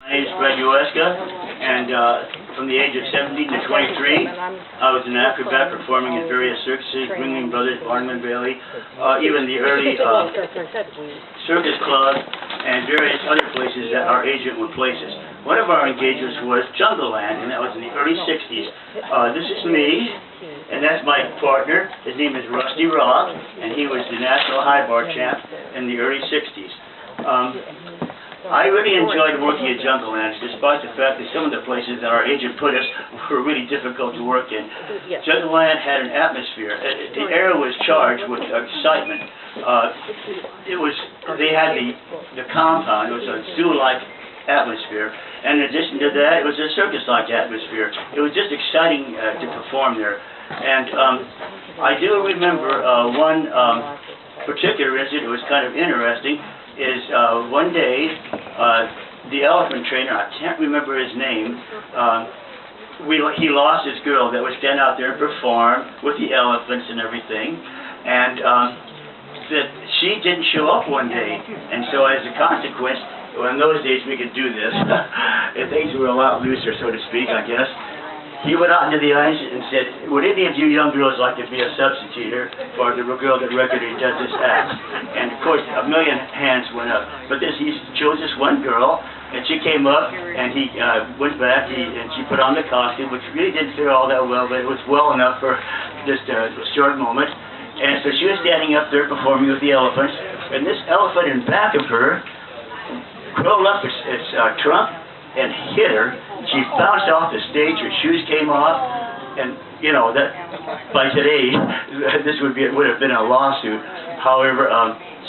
My name is Nuesca, and from the age of 17 to 23, I was an acrobat performing in various circuses, Ringling Brothers, Barnum & Bailey, even the early circus club, and various other places that our agent would place us. One of our engagements was Jungleland, and that was in the early 60s. This is me, and that's my partner. His name is Rusty Rob, and he was the national high bar champ in the early 60s. I really enjoyed working at Jungleland, despite the fact that some of the places that our agent put us were really difficult to work in. Jungleland had an atmosphere. The air was charged with excitement. They had the compound. It was a zoo-like atmosphere. And in addition to that, it was a circus-like atmosphere. It was just exciting to perform there. And I do remember one particular incident. It was kind of interesting. Is one day, the elephant trainer, I can't remember his name, he lost his girl that would stand out there and perform with the elephants and everything, and that she didn't show up one day, and so as a consequence, well, in those days we could do this, and things were a lot looser, so to speak, I guess. He went out into the ice and said, would any of you young girls like to be a substituter for the girl that regularly does this act? And of course, a million hands went up. But he chose this one girl, and she came up, and he went back, and she put on the costume, which really didn't fit all that well, but it was well enough for just a short moment. And so she was standing up there performing with the elephants, and this elephant in back of her curled up its trunk and hit her. She bounced off the stage, her shoes came off, and, you know, that by today, this would have been a lawsuit. However,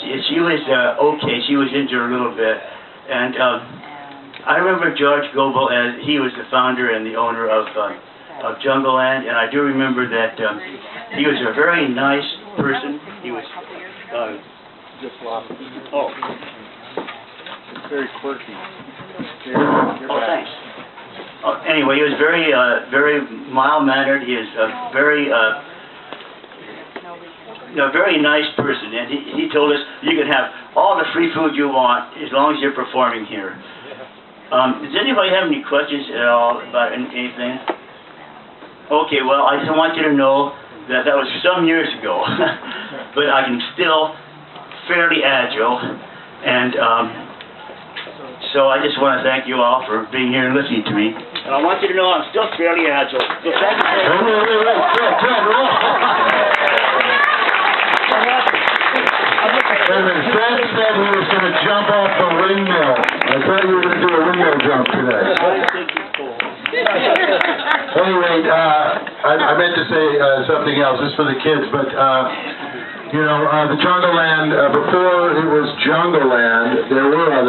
she was okay, she was injured a little bit, and I remember George Goebel, as he was the founder and the owner of Jungleland, and I do remember that he was a very nice person. He was, very quirky. Thanks. Anyway, he was very mild-mannered. He is a very nice person, and he told us you can have all the free food you want as long as you're performing here. Does anybody have any questions at all about anything? Okay, well, I just want you to know that that was some years ago, but I'm still fairly agile, and so I just want to thank you all for being here and listening to me. And I want you to know I'm still fairly agile. So thank you. Fred said he was going to jump off the windmill. I thought you were going to do a windmill jump today. Anyway, I meant to say something else. This is for the kids, but you know, the Jungleland, before it was Jungleland, there were other